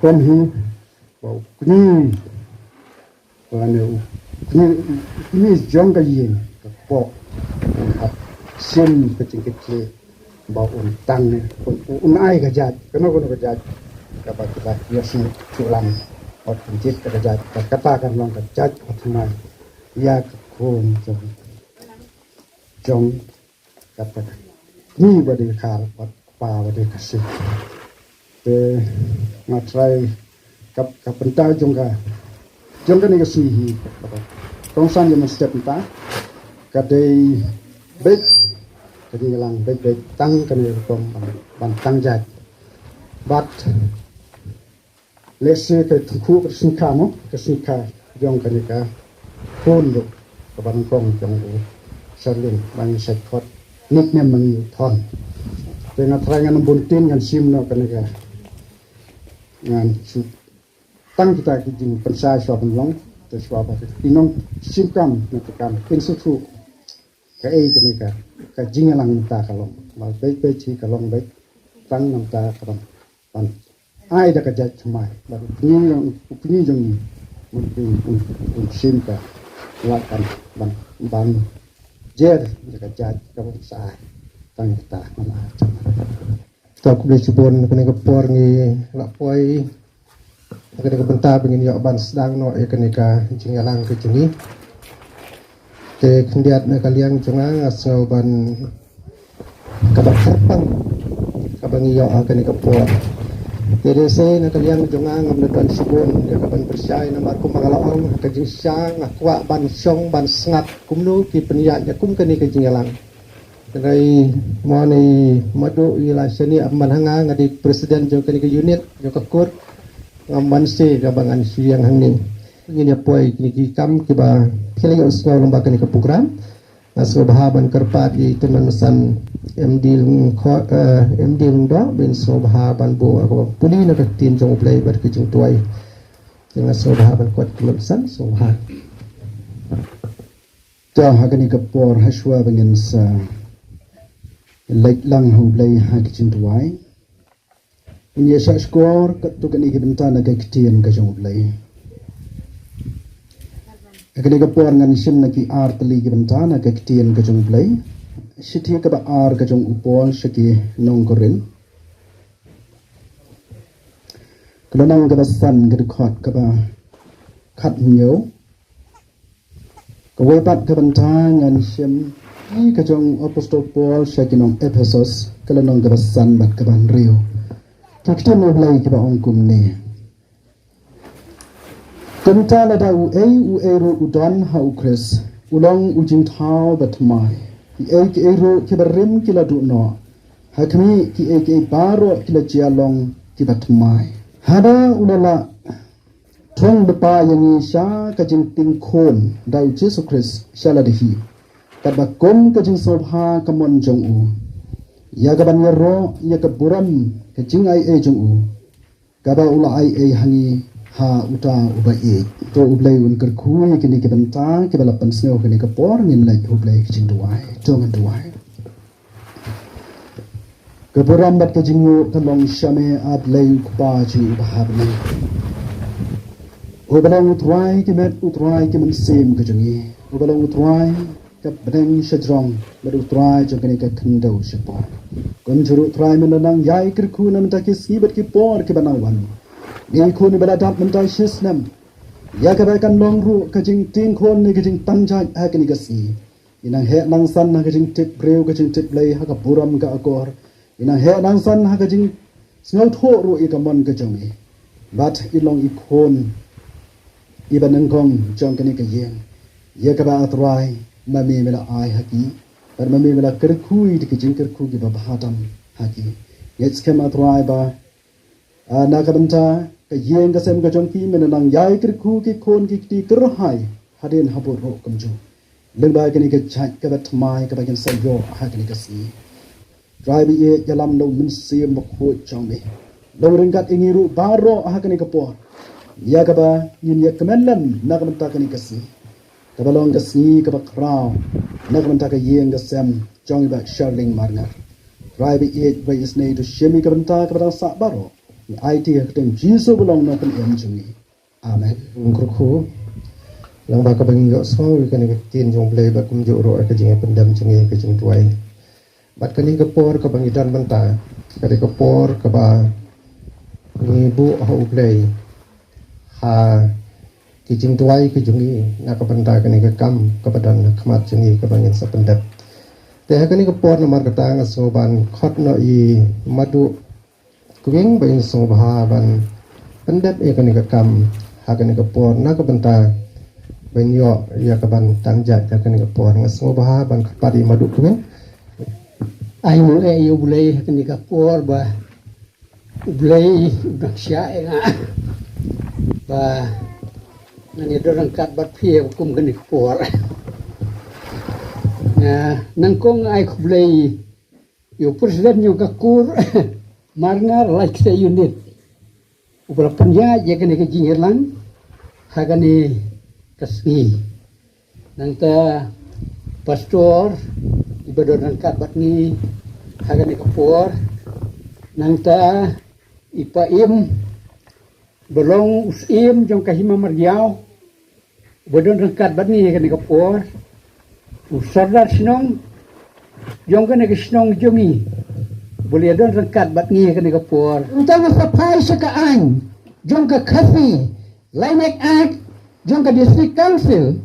kon hi bau kuni lane kuni jong ka yin ka po hat sim kecil kecil bau untang ne unai ka jat kono ka jat ka ba ka ya si tulang ot penjit ka jat ka katakan long ka jat atmai ya kon jong kata ni bade khal pat pa bade kasih matrai kap penta jong ka ni ka sihi tong san yang step ta ka dei bek ka di lang bek tang ka ni kom ban tang jat bat lese ka thu ka sinka mo ka sinka jong ka ni ka phun do ka ban kong jong u sarling ban set khot nik ne mang thon dengan terangan buntin ngan sim no ka ni ka ngan su tang kita kijing pensai so long te swaba inong simkam natukam pinsutu ka ni ka jingalang ta kalong mal pe chi kalong be tang nam ta kalong pan ai da ka jat chmai ba puni jong un simka la kan ban jer da ka jat ka sai tang ta mala cham ta ku le chibon ka ka por ngi la poi ka benta bengin yo ban sedang no ka jingalang ke jini te kendiat na kaliang junga ngasau ban kabak serpang kabang iyo akan ikapur jadi saya na kaliang junga ngamletan sibun ya kaban persyai na markum magalaong kajing syang akwa ban syong ban sengat kumnu ki peniatnya kum kani kajingalang Kerai mo ni madu ila seni amban hanga ngadi presiden jong kani ke unit jong kakut ngamban se kabangan siang hangning ngini apoi kini kam kiba pilih usngaw lembaga ni ke program asal bahaban kerpat di teman mesan MD do bin so bahaban bo aku puli na tin jong play ber ke jing tuai dengan so bahaban kuat kelemsan so ha ta hagani ke por haswa dengan sa lek lang hu play ha ke jing tuai ini sa skor ke tu kani ke bentana ke tien ke jong play Agni ka por ngan sim na ki ar tali ki bentana ka kitien ka jong play siti ka ba ar ka jong upon siki nong korin kana nang ka ba san ka khot ka ba khat nhiều ka we pat ka bentana ngan sim ni ka jong apostol Paul siki nong Ephesus kala nong ka ba san bat ka ban rio ka kitien no play ka ba ong kum ni Tentala da u ero udon ha u kris ulong ujing thao batmai ki ero ki barim ki la du no hakmi ki baro ki la jialong ki batmai hada ulala thong bepa yani sha ka jing ting khon da u Jesus Christ shala de hi ka ba kom ka jing sobha ka mon jong u ya ga ban ro ya ka buram ka jing ai jong u ka ba ula ai hangi ha uta uba to ublay un ker khui kini ke banta ke bala pansneo kini ke por ngin lai ublay ke jing duai to ngan duai ke boram bat ke jingu kalong shame at lay pa ji bahab ni ubalang utrai ke met utrai ke men sim ke jingi ubalang utrai ke bedeng shajrong met utrai jo kini ke khndo shapa kon juru utrai men nang yai ker khu nam ta ke si bat ke por ke banang wan ni khon ni baladat mentai shisnam ya ka kan long ru ka jing ting khon ni ka jing tanja ha ka ni ka si inang he nang san ha ka jing tip breu ka jing tip lay ha ka buram ka akor inang he nang san ha ka jing snau tho ru I ka mon ka jong ni bat ilong I khon I banang kong jong ka ni ka yeng ya ka ba atrai ma me mela ai ha ki par ma me mela ker khui ki jing ker khu ki ba bhatam ha ki yets kem atrai ba na ka banta ka yeng ka sem ka jong ki men nang yai kir khu ki khon ki ti kir hai haden habur ro kam ju leng ba ka ni ka chat ka bat mai ka ba kan sa yo ha ka ni ka si drai bi ye jalam no min se mo kho chong me long ring kat ingi ru ba ro ha ka ni ka por ya ka ba yin ye kemelan na ka banta ka ni ka si ka ba long ka si ka ba krao na ka banta ka yeng ka sem jong ba sharling marngar drai bi ye ba is nei to shemi ka banta ka ba sa ba ro idea keteng jisu belong no kan em jungi amen Ngurku lang ba ka bang yo so kan ni tin jong play ba kum jo ro ka jing pendam jing ka jing tuai bat kan ni ka por ka bang idan banta ka ka por ka ba ni bu ho play ha ki jing tuai ka jing ni na ka banta kan ni ka kam ka badan khmat jing ni ka bang in sa pendam te ha kan ni ka por na mar ka tang so ban khot no i madu kuing bang so ba ban pendam e kan ni ka kam ha kan ni ka por na ka banta banyo ya ka ban tangjat ya kan ni ka por ngas so ba ban khpadi madu kuing ai mu e yu bulai kan ka por ba bulai dak sya nga ba nani dorang kat bat phie kum kan ka por na nang kong ai bulai yu presiden yu ka kur marngar like say unit ubra panja ya kan ka jingerlang hagani kasni nang ta pastor ibadah rangkat bat ni hagan kapor nang ta ipaim belong usim jong kahima margiao ibadah rangkat bat ni hagan kapor usardar sinong jong kan sinong jomi boleh ada rangkat bat ni hagan kapor Untang sa pai sa kaan, jong ka kasi, lainek ak, jong ka district council,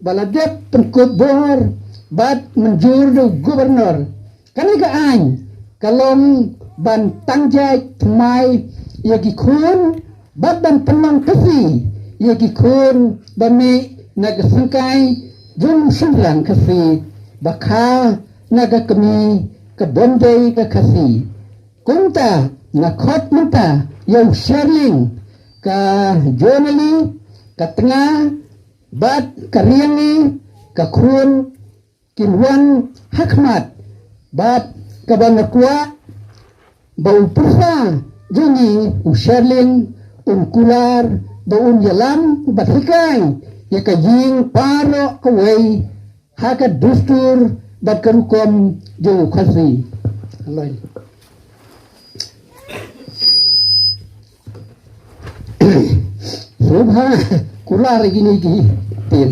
baladep pengkut bor, bat menjur do gubernur. Kani ka an, kalong ban tangjay tumay, yagi kun, bat ban penang kasi, yagi kun, bami nagasangkay, jong sunlang kasi, baka nagakami, kabonday ka kasi. Kunta, nakot menta, yung sharing, ka journali, ka tengah, bat kariyangi, ka kun, kinwan hakmat, bat kabanakwa, bau pursa, jungi, usharing, kular, bau yalam, bat hikay, ya ka ying paro kaway, haka dustur, bat karukom, jung kasi. Alay. Subha kular gini tin.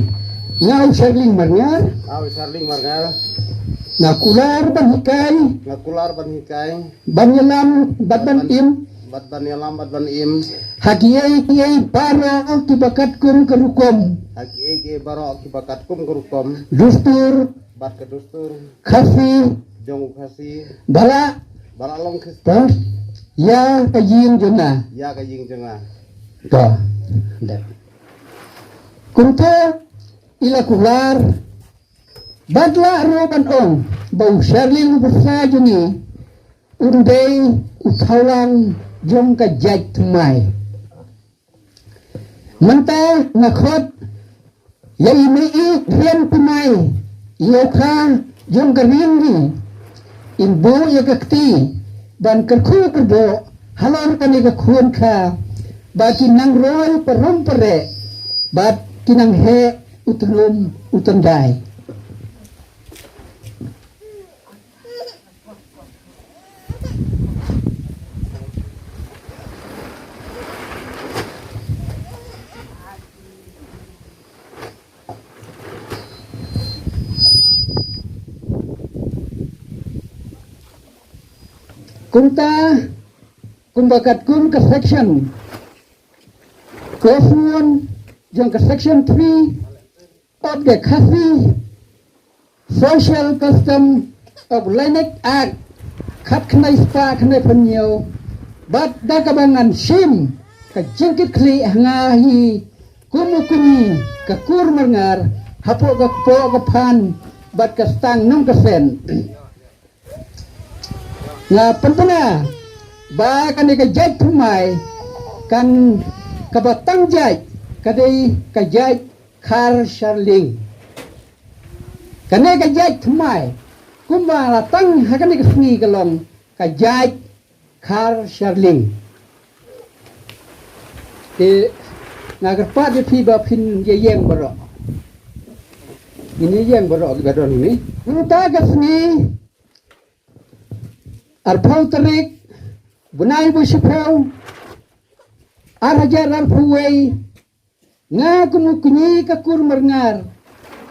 Ngau sharling marngar, aw sarling margal na kular ban hikay, ngakular ban hikay ban yalam, ban im, bat ban yalam bat ban im hagiyay kiyay paro kibakat kum karukom, agi ege baro kibakat kum gurukom dustur, bat ka dustur kasi, jong kasi bala, balalong kis tos, ya kayin juna. ya ka jing jenga To. Kunta ila kular badla roban ong bau sharling bersa jungi undai uthalang jong ka jaj tumai manta nakot ya ini rian tumai yoka jong ka ringi imbo ya kakti dan kerku kerdo halor kani ka kuan ka ba kinang roy perompere bat kinang he utunum utundai kunta kumbakat kum ke section Kofuan yang ke section 3 of the Kasi Social Custom of Linek Act kat kenai spa kenai penyo bat da kabangan sim ka jingkit kli ngahi kumukumi ka kur marngar hapo ka po ka pan bat ka stang nung ka sen nga penpena ba kan ka jaj tumai kan kabatang jaj kadai kajaj kar sharling kanai kajaj tumai kumba latang hakani kasni kalong kajaj kar sharling te nagarpa de phi ba phin ye yeng baro ini yeng baro gadon ini ta kasni arpau tarik bunai bu shipau arajar puway nga kumukunyi kakur marngar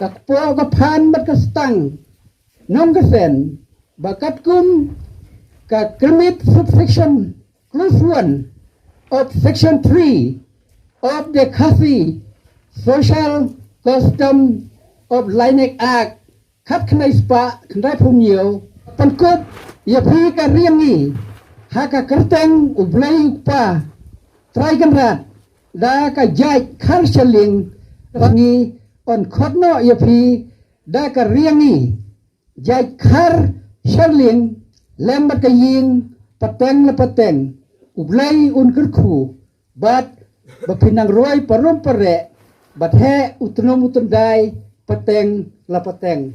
kakpo kapan bat kastang nong kasen bakat kum ka kermit subsection clause 1 of section 3 of the Coffee Social Custom of Lineage Act khắp khnai spa khnai phum nhiều pankot ya phi ka riang ni ha ka kerteng ublai upa trai kan rat da ka jai khar shaling wangi on khotno ya phi da ka riang ni jai khar shaling lembat ka ying pateng la pateng ublai un kerkhu bat bapinang roy parom pare bat he utnom utundai pateng la pateng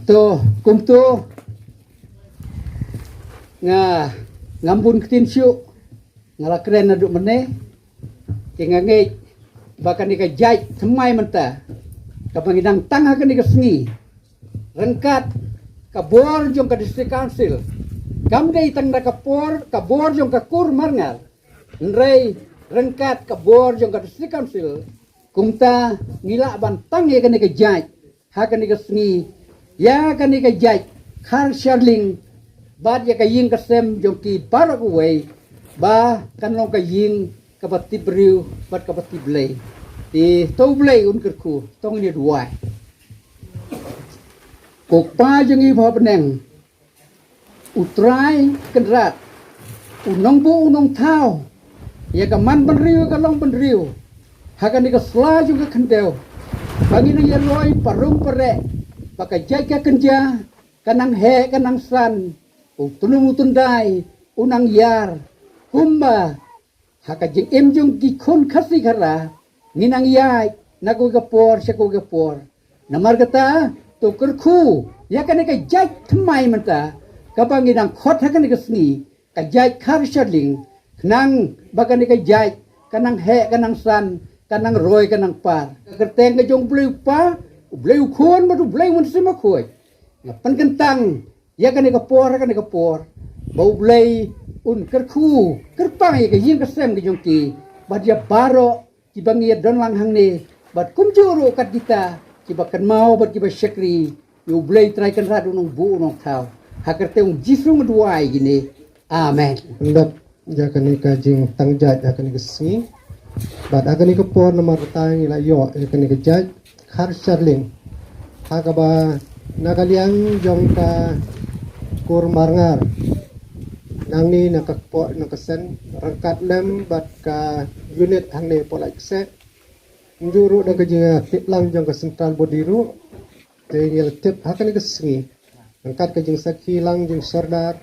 to kumto nga ngambun ketinsu ngala keren aduk mene tinga ngej bakan ika jai semai menta kapangidang tangha kan ika sengi rengkat kabor jong ka district council gamdei tang da kabor jong ka kur marngar nrei rengkat kabor jong ka district council kumta ngila bantang ya kan ika jai hakan ika sengi ya kan ika jai khar sharling bad ya ka ying kasem jong ki barak way ba kan long ka ying kapati briu bat kapati blay ti to blay un kerku tong ni duai kok pa jong i bha peneng utrai kenrat unong bu unong thao ya ka man ban riu ka long ban riu hakan ni ka sla jong ka khendeu bagi na ya loi parum pare pakai jaga kenja kanang he kanang san tunung utundai unang yar kumba hakajing emjung gikon khasi khara ninang yai nago gapor seko gapor namar kata to kerku ya kan ka jai thmai manta kapang inang khot hakan ka sni ka jai khar shadling nang bakan ka jai kanang he kanang san kanang roy kanang par kerteng ka jong bleu pa bleu khon ma du bleu mun sima khoi pan kentang ya kan ka por bau blei un kerku kerpang ya ka yin ka sem ka jongki bad ya baro ki bangi don lang hang ne bad kumjuru kat kita ki bakan mau bad ki ba syakri yu blei trai kan radu nong bu nong thau hakerte un jisu meduai gini amen Ndap jakan ika jing tangjat jakan ika sengi bat akan ika por nomor tang ila yo jakan ika jaj khar sharling hakaba nakaliang jong ka kur marngar nang ni nakakpo nakasen rangkat lem bat ka unit hang ne polai kse njuru da kajinga tip lang jong ka central bodiru te ngel tip hakan ika sengi angkat kajing sakhi lang jing sardar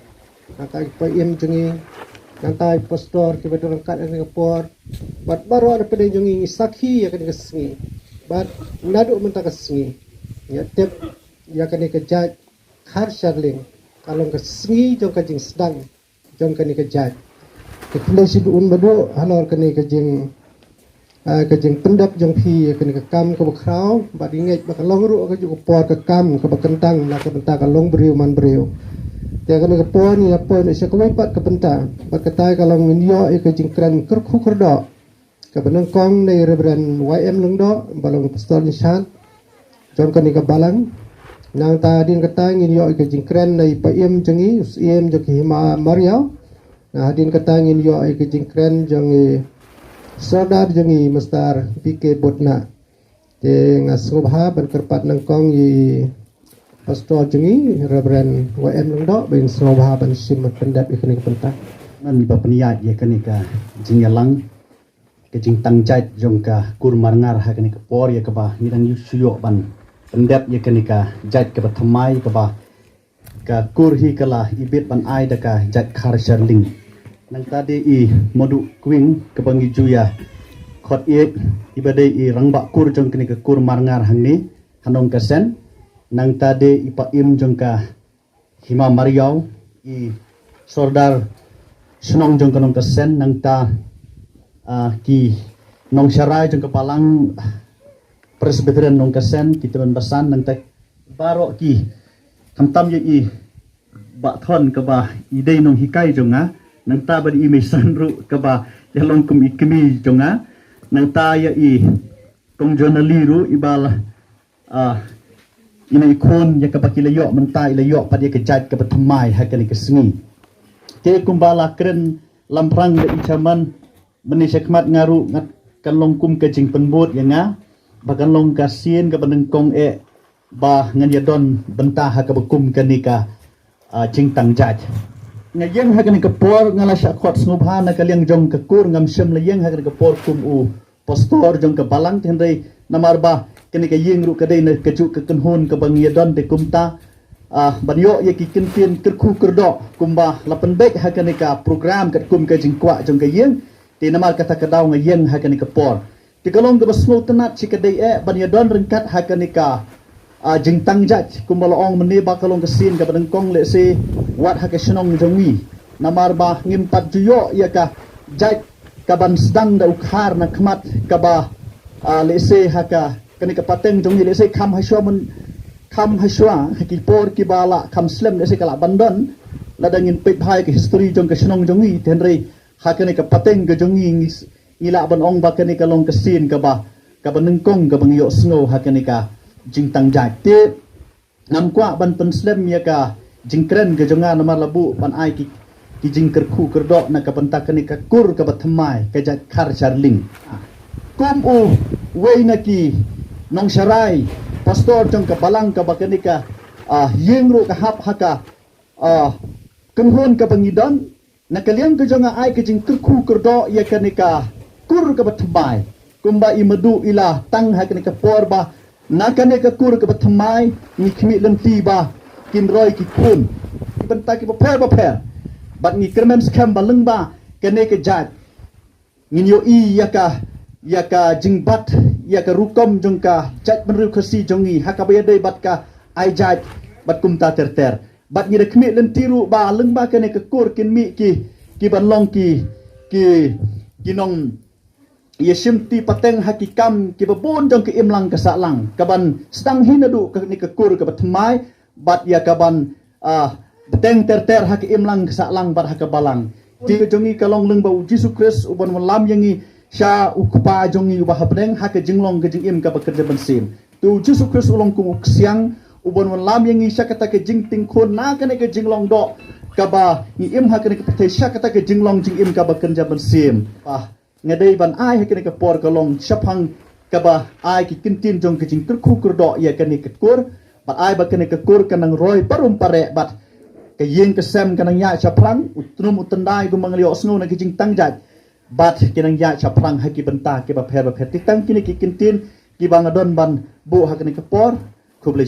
angkat pa im jengi nantai postor ki betul angkat ang por bat baru ada pada jengi sakhi ya kan ika sengi bat nadu menta ka sengi ya tip ya kan ika jaj khar sharling kalau ka sengi jong kajing sedang jong kan ika jaj ketlai siduun badu halor kan ika jing kajing pendap jong phi ya kan ika kam ka bakrau bat inget bak long ru ka ju por ka kam ka bakentang la ka benta ka long briu man briu ya kan ika por ni apa ni sia ka pat ka benta bat katai kalau nginyo ika jing kran kerku kerdo ka benang kong nei rebran YM lengdo balong pistol nishan jong kan ika balang nang ta din kata ngin yo ke jingkren nei pa em jengi em jo ki ma mariau na din kata ngin yo ke jingkren jengi sodar jengi mestar pike botna te ngasubha ban kerpat nang kong yi pastor jengi rebran ym lengdo ben sobha ban sim pendap ikni pentak nan ba peniat ya kanika jingyalang ke jing tangjat jong ka kur marngar ha kanika por ya ka ba ni dang yusuyo ban pendap ya kanika jat ke bathamai ka ba ka kurhi kala ibit ban ai da ka jat khar sharling nang tadi i modu kwing ke bangi juya khot e ibade i rangba kur jong kanika kur marngar hangni hanong kasen nang tadi i pa im jong ka hima mariau i sordar sunong jong kanong kasen nang ta ki nong syarai jong kepalang presbyterian nong kasen kita basan nang tak barok ki kamtam ye i bak thon ke ba idei nong hikai jonga nang ta ban i mesan ru ke ba ya long kum ikmi jonga nang ta ya i tong jonali ru ibal ina ikon ya ke pakila yo mentai la yo pa dia ke jat ke patumai hakali ke sengi ke kumbala kren lamprang de icaman beni sekmat ngaru ngat kan long kum ke jing penbot ya nga bakan long kasien ke benengkong ba ngan ya don bentah ha ke bekum ke nika jing tang jat ngayeng ha ke nika por ngala syakot snubha na kaliang jong ke kur ngam sem la yeng ha ke por kum u postor jong ke balang tenrei namar ba kini ke yeng ru ke dei na ke ju ke kenhun ke bang ya don de kumta banyo ye ki kentien kerku kerdo kumba lapan bek ha ke nika program ke kum ke jing kwa jong ke yeng ti namar kata kedau ngayeng ha ke nika por ti kalong ke basmo tenat si ke dei ban ya don rengkat ha ke nika jing tang jat kumbala ong meni ba kalong ke sin ke benengkong le se wat ha ke shnong jongwi namar ba ngimpat juyo ya ka jat kaban sedang da ukhar na khmat ka ba le se ha ka kani ka pateng jong le se kham haswa mun kham haswa ki por ki bala kham slem le se kala bandon la dangin pe bhai ke history jong ke shnong jongi tenrei ha kani ka pateng ke jongi ngila ban ong ba kani ka long ke sin ka ba ka benengkong ka bangyo snow ha kani ka jing tang jat te nam kwa ban pen slem ya ka jing kren ke jonga namar labu ban ai ki jing kerku kerdo na ka banta kani ka kur ka batmai ka jat khar charling kum u wei na ki nong sharai pastor jong ka balang ka bakani ka yengru ka hap haka kenhon ka pangidon na kaliang ka jonga ai ka jing kerku kerdo ya kani ka kur ka batmai kumba imadu ila tang ha kani ka porba na kani ka kur ka batmai ni khmi lenti ba kin roi ki kun banta ki ba pher bat ni kermen skam baleng ba kani ka jat ngin yo i yaka jingbat yaka rukom jongka jat menru khasi jongi hakabaya dei bat ka ai jat bat kumta ter bat ni rekmi lentiru ba leng ba kene ke kur kin mi ki ban long ki nong yesim ti pateng hakikam ki babon jong ke imlang ka salang kaban stang hinadu ka ni ke kur ka batmai bat ya kaban beteng ter hak imlang ka salang bat hakabalang ti jongi kalong leng ba Jesus Christ uban malam yangi sya ukpa jongi ubah pedeng hak jinglong ke jing im ka bekerja bensim tu Jesus Christ ulong ku siang ubon malam yangi sya kata ke jing ting khon na ka ne ke jinglong do ka ba ni im hak ne ke pete sya kata ke jinglong jing im ka bekerja bensim ngadei ban ai hak ne ke por kalong syapang ka ba ai ki kintin jong ke jing kerku kerdo ya ka ne ke kur bat ai ba ka ne ke kur kanang roi parum pare bat ke yeng kesem kanang ya syapang utnum utendai gu manglio snu na ke jing tang jat bat kinang ya chaprang haki benta ke ba pher titang kini ki kintin ki bang adon ban bu hakni ke por kuble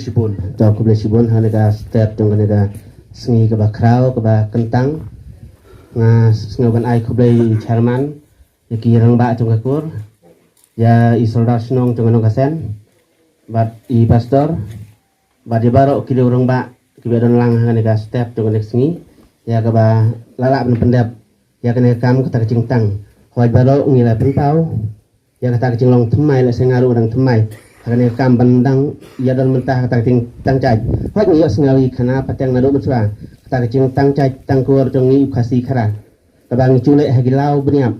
sibun hanega step jong hanega sngi ke ba krau ke ba kentang nga sngo ban ai kuble charman ya ki rang ba jong kur ya isolda snong jong no kasen bat i pastor bat di baro ki rang ba ki ba don lang hanega step jong nek sngi ya ke ba lala ben pendap ya kene kam kata kecing tang hoi baro ngila pentau ya kata kecing long thmai la sengaru orang thmai kene kam bandang ya dan mentah kata kecing tang cai hoi ngi sengawi khana pateng nadu mutwa kata kecing tang cai tang kur jongi khasi khara tabang chule hagi lau bniap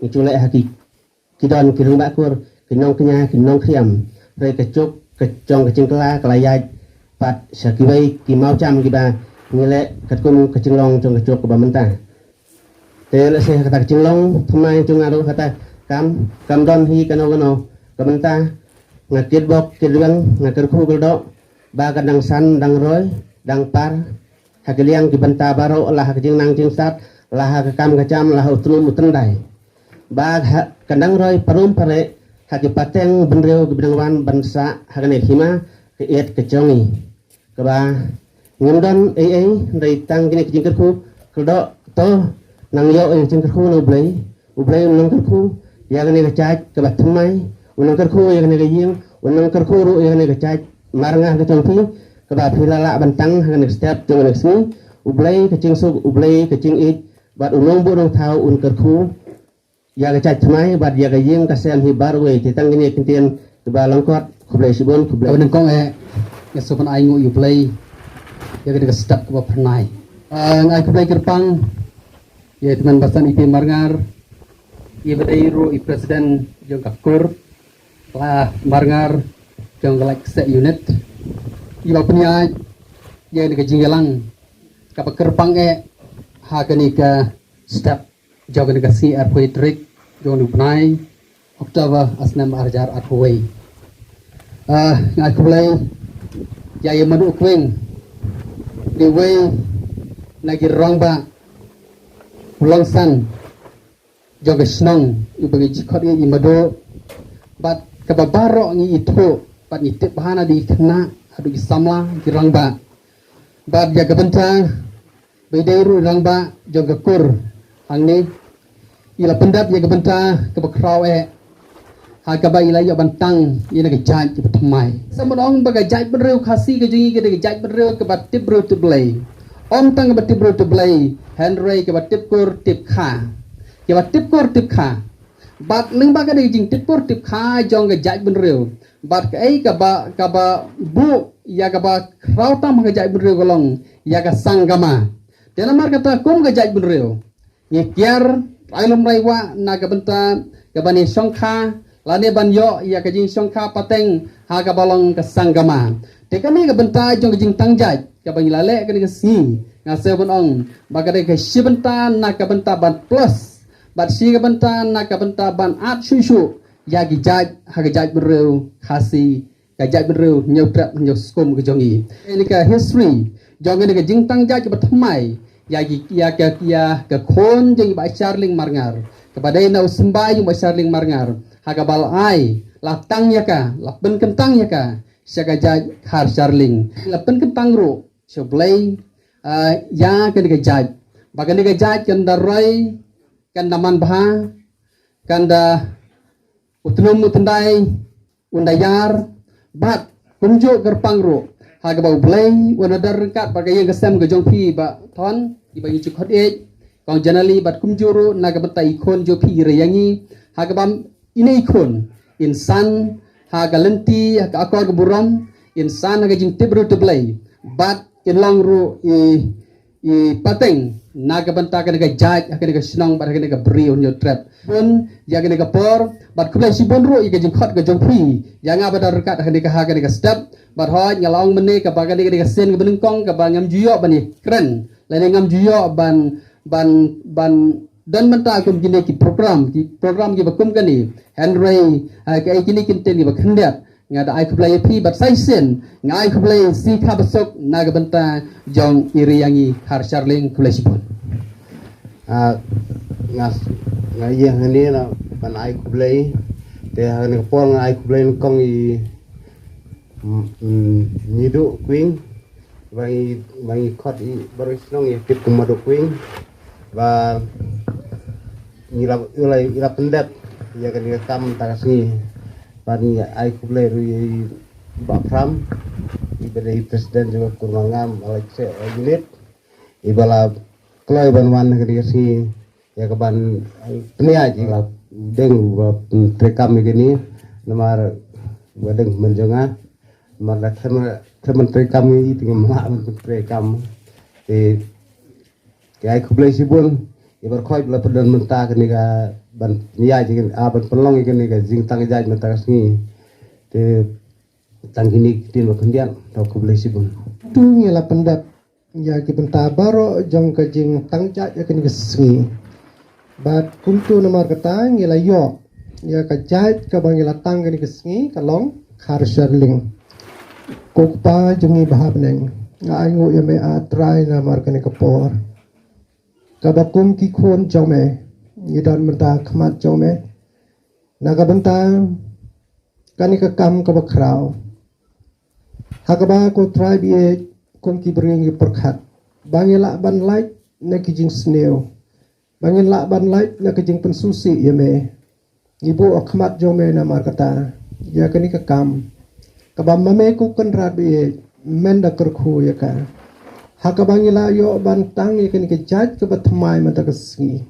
ni chule hagi kidon kirung ba kur kinong kenya kinong khiam re kecuk kecong kecing kela kelayat pat sakibai ki mau cham ki ba ngile katkum kecing long jong kecuk ba mentah te la se kata kecing long thmai jong aru kata kam don hi kano kamenta ngakit bok kidang ngakir khu geldo ba kadang san dang roy dang par hakiliang ki banta baro lah kecing nang jing sat lah kam kacam lah utlum utendai ba kadang roy parum pare haki pateng benreu ki bidangwan bansa hakane hima ke et kecongi ke ba ngundon ndai tang kini kecing kerku keldo to nang yo jing kerku no ublei nang kerku ya kene kecaj ke batmai unang kerku ya kene ying unang kerku ru ya kene kecaj marngah ke congpi ke ba philala bantang kene step jong nek sni ublei kecing suk ublei kecing it bat unong bu nong thau un kerku ya kecaj thmai bat ya ke ying kasem hi barwe titang kene kintien ke ba langkot kublei sibon kublei nang kong ya sopan ai ngu ublei ya kene step ke ba pernai ngai kublai kerpang ya teman basan IP Marngar ia berdairu i presiden jong kakur lah Marngar jong galak set unit iba punya ya dekat jinggalang kapa kerpang hakani ka step jong dekat si arpoitrik jong dupenai Oktober asnam arjar arway ngai kublai ya ia madu kweng di way lagi rong ba ulangsan joga snong ibagi jikot i mado bat kababaro ngi itu bat ni tip bahana di kena adu di samla di rong ba bat jaga benta bedairu rong ba joga kur angni ila pendat jaga benta kabakrau hakaba ila yo bantang ina ke jaj pertamai samodong baga jaj bereu khasi ke jingi ke jaj bereu ke bat tip bro to blay om tang ke bat tip bro to blay henry ke bat tip kur tip kha ke bat tip kur tip kha bat ling baga de jing tip kur tip kha jong ke jaj bereu bat ke ai ka ba bu ya ka ba krau tam ke jaj bereu golong ya ka sanggama dalam mar kata kum ke jaj bereu ye kiar ailom raiwa na ke benta ke bani songkha lani banyo ya kajing songkha pateng ha ka balong ka sanggama tekani ka benta jong kajing tangjaj ka bangi lale ka ni si nga sebon ong bagade ka sibenta na ka benta ban plus bat si ka benta na ka benta ban at shushu ya gi jaj ha ka jaj bereu khasi ka jaj bereu nyoprat nyoskum ka jongi ini ka history jong ni ka jing tangjaj ka batmai ya gi ya ka khon jong ba charling Marngar kepada ina usembay yung ba charling Marngar hagabal ai latang ya ka lapen kentang ya ka siaga jaj har charling lapen kentang ru shoblay ya kan ga jaj bagan ga jaj kan darai kan daman bah kan da utnum utndai undayar bat kunjo gerpang ru hagabau blay wana darkat bagai yang gesem ga jongpi ba thon ibagi chukot kong janali bat kumjuru naga betai kon jopi reyangi hagabam ini ikon insan haga lenti haga akor geburam insan haga jing tibru teblay bat ilang ru i pateng naga banta ka naga jaj haga naga snong bat haga naga bri on your trap pun yaga naga por bat kublai sibon ru i ka jing khot ka jong pri yanga badar kat haga naga step bat hoj ngalong mene ka baga naga sen ka benengkong ka bangam juyo bani kren lene ngam juyo ban dan menta akum gini ki program ki bakum kani Henry ka kini kinten ki bakhendat ngada ai kublai pi bat saisen ngai kublai si kha basok naga benta jong iriyangi har charling kublai sipon ngai yang ini na pan ai kublai te han ko ngai kublai kong i nidu queen bangi khot i barisnong i tip kumado queen và ila pendat ya kan dia kam takasni pani ai kuble ri ba pram ibadai presiden juga kurmangam Alexe unit ibala kloy banwan ke dia si ya keban penia ji la deng ba trekam gini nomor wadeng menjonga nomor teman trekam i tinggal mak trekam ai kublai sibun ibar khoi bla perdan menta kini ka ban nia jing ban pelong kini ka jing tang jaj menta kasni te tang kini tin bakendian tau kublai sibun tu ngela pendat ya ki benta baro jong ka jing tang jaj ya kini kesngi bat kuntu nomor kata ngela yo ya ka jaj ka bangela tang kini kesngi kalong khar sharling kokpa jungi bahabneng ngai ngu ya me atrai nomor kini kapor kabakum ki khon chome yidan menta khmat chome naga benta kani ka kam ka bakrao hakaba ko tribe e kon ki bring perkhat bangela ban light na ki jing sneo bangela ban light na ki jing pensusi yeme ibu khmat chome na markata ya kani ka kam kabam mame ku kan rabi menda kerkhu ya ka hakabangila yo bantang ikan ke jaj ke batmai mata kesngi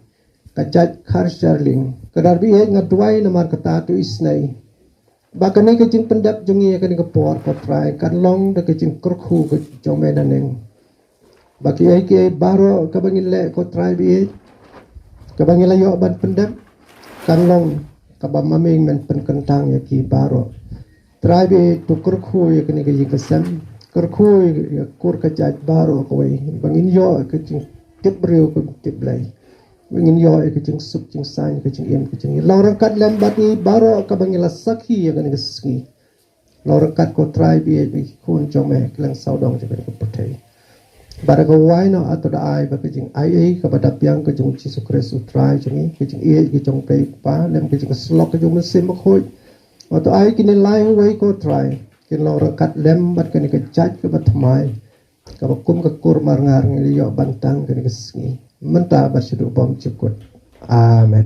ka jaj khar charling kadar bi ngadwai namar kata tu isnai bakane ke jing pendap jungi ikan ke por potrai kan long de ke jing kurkhu ke jome naneng Baki ai ki baro kabangin le ko try bi kabangin layo ban pendam kanlong kabam maming men penkentang ya ki baro try bi tukur khu ya kini ki kesam kerkhu ya kur kajat baro ko bangin yo ke tip riu ke tip lai bangin yo ke sup sain ke em ke laurang kat lambat ni baro kabangin la sakhi ya kini keski laurang kat ko try bi kun jome kelang saudong je ko petai bara ko wai no atau da ai ba kejing ai kepada piang kejung Yesus Kristus try jengi kejing kejung pe pa lem kejing slok kejung mesin khoi atau ai kini lai wai ko try kin lo rakat lem bat kini kejat ke batmai ka kum ke kur mar ngar ngi yo bantang kini kesengi menta ba bom cukut amen.